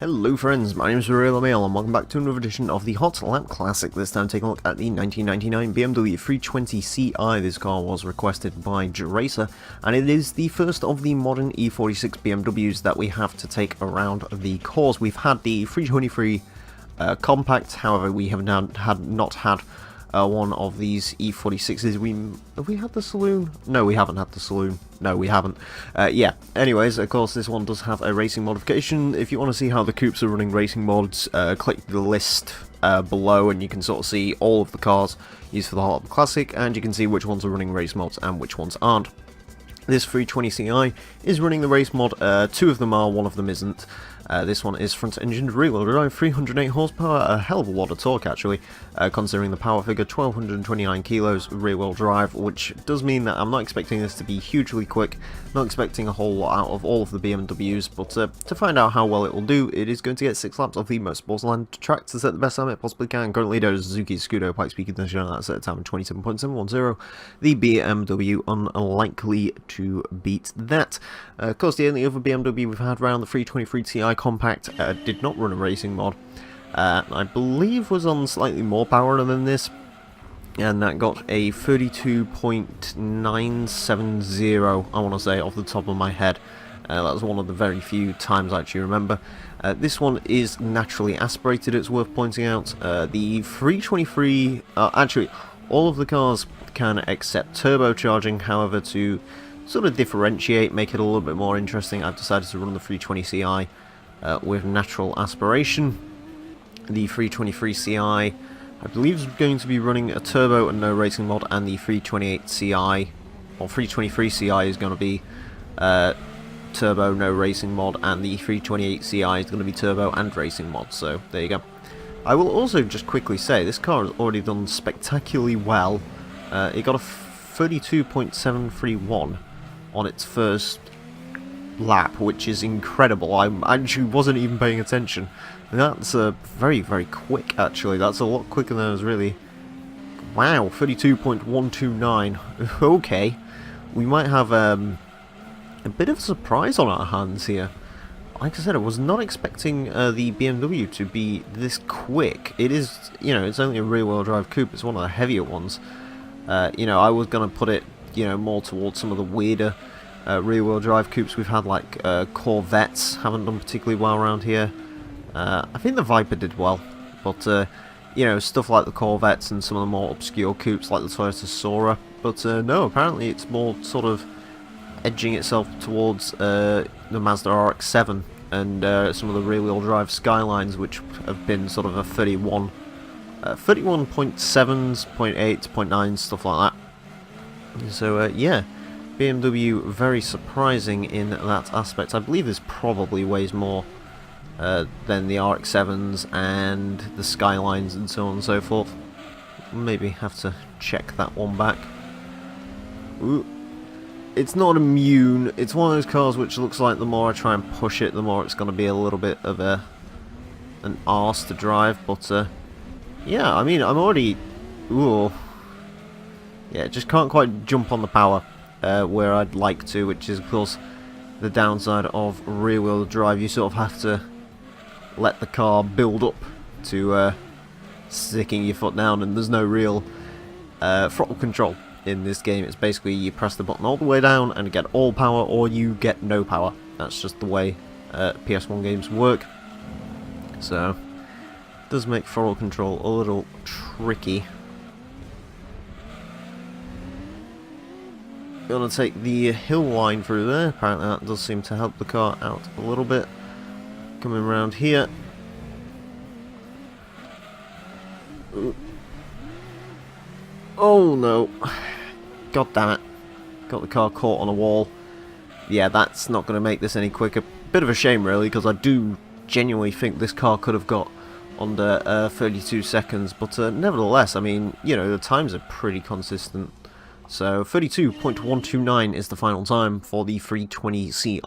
Hello friends, my name is Emile and welcome back to another edition of the Hot Lap Classic, this time taking a look at the 1999 BMW 320 Ci. This car was requested by Racer, and it is the first of the modern E46 BMWs that we have to take around the course. We've had the 323 Compact, however we have not had one of these E46s. Have we had the Saloon? No, we haven't had the Saloon. No, we haven't. Yeah, anyways, of course, this one does have a racing modification. If you want to see how the coupes are running racing mods, click the list below and you can sort of see all of the cars used for the Hot Lap Classic, and you can see which ones are running race mods and which ones aren't. This 320 Ci is running the race mod. Two of them are, one of them isn't. This one is front-engined rear-wheel drive, 308 horsepower, a hell of a lot of torque actually, considering the power figure, 1229 kilos rear-wheel drive, which does mean that I'm not expecting this to be hugely quick, not expecting a whole lot out of all of the BMWs, but to find out how well it will do, it is going to get 6 laps of the Motorsports Land track to set the best time it possibly can. Currently there's Suzuki Scudo Pike Speaker Conditioner, that's at a time of 27.710, the BMW unlikely to beat that. Of course, the only other BMW we've had around the 323 Ti Compact did not run a racing mod. I believe was on slightly more power than this, and that got a 32.970, I want to say, off the top of my head. That was one of the very few times I actually remember. This one is naturally aspirated, it's worth pointing out. The 323, actually, all of the cars can accept turbocharging, however, to sort of differentiate, make it a little bit more interesting, I've decided to run the 320 Ci with natural aspiration. The 323 Ci, I believe, is going to be running a turbo and no racing mod, and the 328 Ci, or 323 Ci, is going to be turbo, no racing mod, and the 328 Ci is going to be turbo and racing mod, so there you go. I will also just quickly say, this car has already done spectacularly well. It got a 32.731 on its first lap, which is incredible. I actually wasn't even paying attention. That's very, very quick, actually. That's a lot quicker than I was really... Wow, 32.129. Okay, we might have a bit of a surprise on our hands here. Like I said, I was not expecting the BMW to be this quick. It is, you know, it's only a rear-wheel drive coupe. It's one of the heavier ones. You know, I was going to put it, you know, more towards some of the weirder rear-wheel drive coupes we've had, like Corvettes haven't done particularly well around here. I think the Viper did well, but you know, stuff like the Corvettes and some of the more obscure coupes like the Toyota Sora. But no, apparently it's more sort of edging itself towards the Mazda RX-7 and some of the rear-wheel drive Skylines, which have been sort of a 31.7s, 0.8s, 0.9s, stuff like that. So yeah, BMW very surprising in that aspect. I believe this probably weighs more than the RX-7s and the Skylines and so on and so forth. Maybe have to check that one back. Ooh. It's not immune. It's one of those cars which looks like the more I try and push it, the more it's going to be a little bit of an arse to drive. But yeah, I mean, I'm already... Ooh. Yeah, just can't quite jump on the power where I'd like to, which is, of course, the downside of rear-wheel drive. You sort of have to let the car build up to sticking your foot down, and there's no real throttle control in this game. It's basically you press the button all the way down and get all power, or you get no power. That's just the way PS1 games work. So, it does make throttle control a little tricky. Gonna take the hill line through there. Apparently that does seem to help the car out a little bit. Coming around here. Ooh. Oh no. God damn it. Got the car caught on a wall. Yeah, that's not going to make this any quicker. Bit of a shame really, because I do genuinely think this car could have got under 32 seconds. But nevertheless, I mean, you know, the times are pretty consistent. So 32.129 is the final time for the 320 Ci.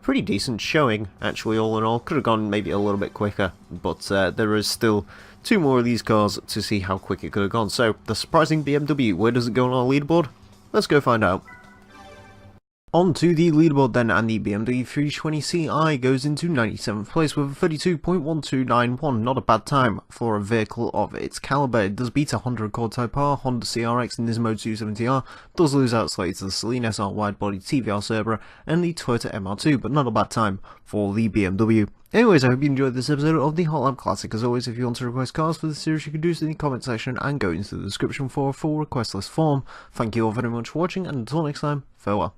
Pretty decent showing, actually, all in all. Could have gone maybe a little bit quicker, but there is still 2 more of these cars to see how quick it could have gone. So, the surprising BMW, where does it go on our leaderboard? Let's go find out. On to the leaderboard then, and the BMW 320ci goes into 97th place with a 32.1291, not a bad time for a vehicle of its caliber. It does beat a Honda Accord Type R, Honda CRX, Nismo 270R, does lose out slightly to the Celine SR wide-body TVR Cerbera, and the Toyota MR2, but not a bad time for the BMW. Anyways, I hope you enjoyed this episode of the Hot Lap Classic. As always, if you want to request cars for this series, you can do so in the comment section and go into the description for a full request list form. Thank you all very much for watching, and until next time, farewell.